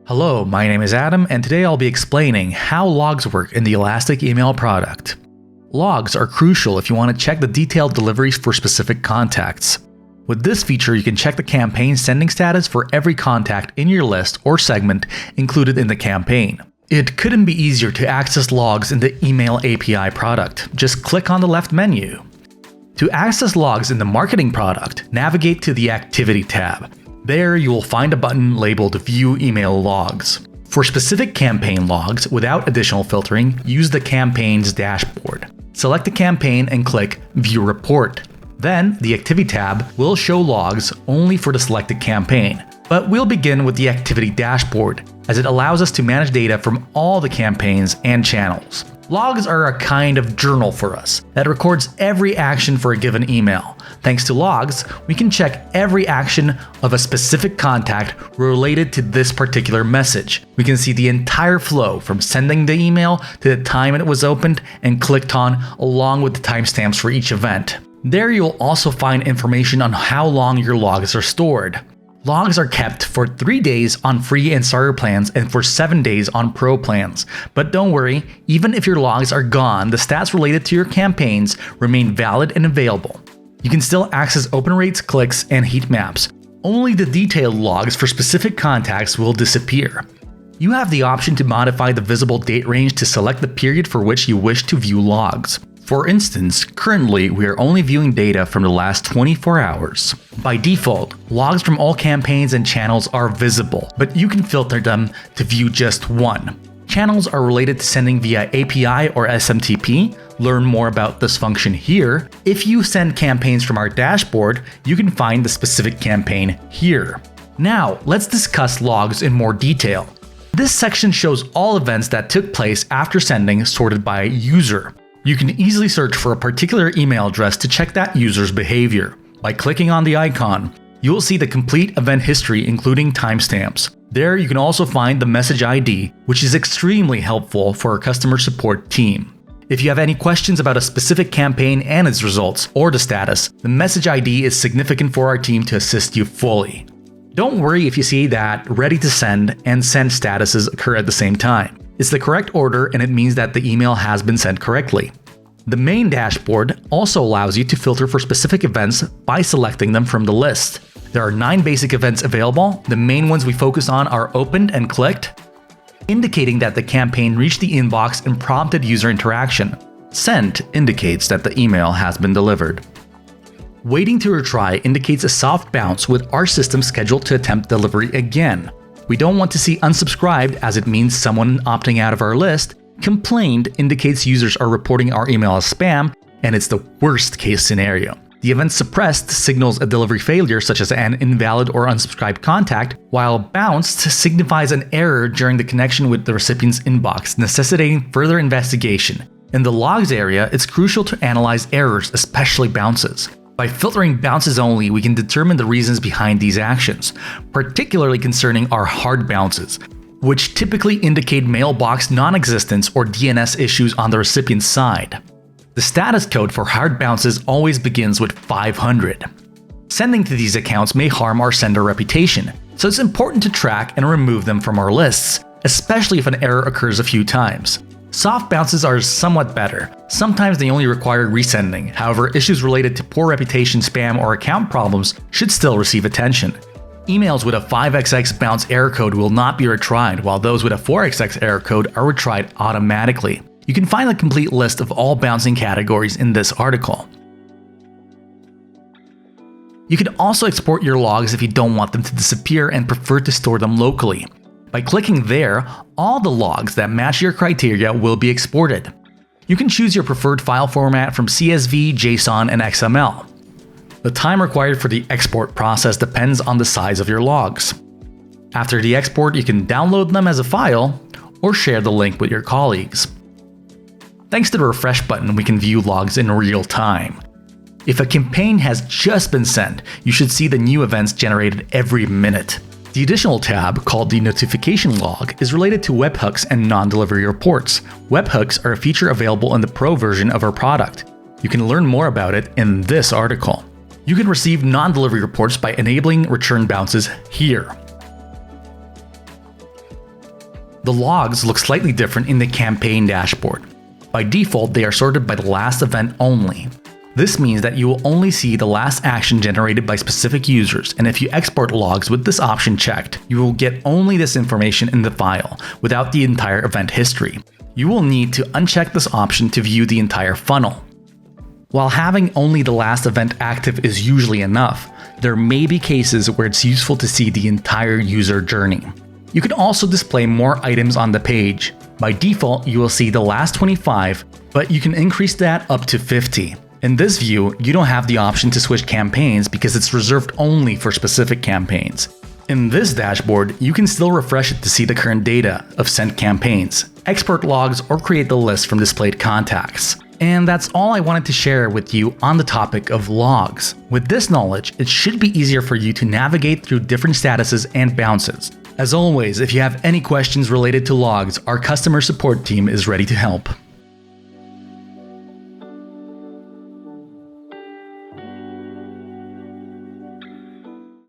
Hello, my name is Adam, and today I'll be explaining how logs work in the Elastic Email product. Logs are crucial if you want to check the detailed deliveries for specific contacts. With this feature, you can check the campaign sending status for every contact in your list or segment included in the campaign. It couldn't be easier to access logs in the Email API product. Just click on the left menu. To access logs in the Marketing product, navigate to the Activity tab. There, you will find a button labeled View Email Logs. For specific campaign logs without additional filtering, use the campaign's dashboard. Select the campaign and click View Report. Then, the Activity tab will show logs only for the selected campaign. But we'll begin with the Activity dashboard, as it allows us to manage data from all the campaigns and channels. Logs are a kind of journal for us that records every action for a given email. Thanks to logs, we can check every action of a specific contact related to this particular message. We can see the entire flow from sending the email to the time it was opened and clicked on, along with the timestamps for each event. There you'll also find information on how long your logs are stored. Logs are kept for 3 days on free and starter plans and for 7 days on pro plans. But don't worry, even if your logs are gone, the stats related to your campaigns remain valid and available. You can still access open rates, clicks, and heat maps. Only the detailed logs for specific contacts will disappear. You have the option to modify the visible date range to select the period for which you wish to view logs. For instance, currently we are only viewing data from the last 24 hours. By default, logs from all campaigns and channels are visible, but you can filter them to view just one. Channels are related to sending via API or SMTP. Learn more about this function here. If you send campaigns from our dashboard, you can find the specific campaign here. Now, let's discuss logs in more detail. This section shows all events that took place after sending, sorted by user. You can easily search for a particular email address to check that user's behavior. By clicking on the icon, you will see the complete event history including timestamps. There you can also find the message ID, which is extremely helpful for our customer support team. If you have any questions about a specific campaign and its results, or the status, the message ID is significant for our team to assist you fully. Don't worry if you see that ready to send and send statuses occur at the same time. It's the correct order and it means that the email has been sent correctly. The main dashboard also allows you to filter for specific events by selecting them from the list. There are 9 basic events available. The main ones we focus on are opened and clicked, indicating that the campaign reached the inbox and prompted user interaction. Sent indicates that the email has been delivered. Waiting to retry indicates a soft bounce with our system scheduled to attempt delivery again. We don't want to see unsubscribed as it means someone opting out of our list. Complained indicates users are reporting our email as spam, and it's the worst case scenario. The event suppressed signals a delivery failure such as an invalid or unsubscribed contact, while bounced signifies an error during the connection with the recipient's inbox, necessitating further investigation. In the logs area, it's crucial to analyze errors, especially bounces. By filtering bounces only, we can determine the reasons behind these actions, particularly concerning our hard bounces, which typically indicate mailbox non-existence or DNS issues on the recipient's side. The status code for hard bounces always begins with 500. Sending to these accounts may harm our sender reputation, so it's important to track and remove them from our lists, especially if an error occurs a few times. Soft bounces are somewhat better. Sometimes they only require resending. However, issues related to poor reputation, spam, or account problems should still receive attention. Emails with a 5xx bounce error code will not be retried, while those with a 4xx error code are retried automatically. You can find the complete list of all bouncing categories in this article. You can also export your logs if you don't want them to disappear and prefer to store them locally. By clicking there, all the logs that match your criteria will be exported. You can choose your preferred file format from CSV, JSON, and XML. The time required for the export process depends on the size of your logs. After the export, you can download them as a file or share the link with your colleagues. Thanks to the refresh button, we can view logs in real time. If a campaign has just been sent, you should see the new events generated every minute. The additional tab, called the notification log, is related to webhooks and non-delivery reports. Webhooks are a feature available in the Pro version of our product. You can learn more about it in this article. You can receive non-delivery reports by enabling return bounces here. The logs look slightly different in the campaign dashboard. By default, they are sorted by the last event only. This means that you will only see the last action generated by specific users, and if you export logs with this option checked, you will get only this information in the file, without the entire event history. You will need to uncheck this option to view the entire funnel. While having only the last event active is usually enough, there may be cases where it's useful to see the entire user journey. You can also display more items on the page. By default, you will see the last 25, but you can increase that up to 50. In this view, you don't have the option to switch campaigns because it's reserved only for specific campaigns. In this dashboard, you can still refresh it to see the current data of sent campaigns, export logs, or create the list from displayed contacts. And that's all I wanted to share with you on the topic of logs. With this knowledge, it should be easier for you to navigate through different statuses and bounces. As always, if you have any questions related to logs, our customer support team is ready to help.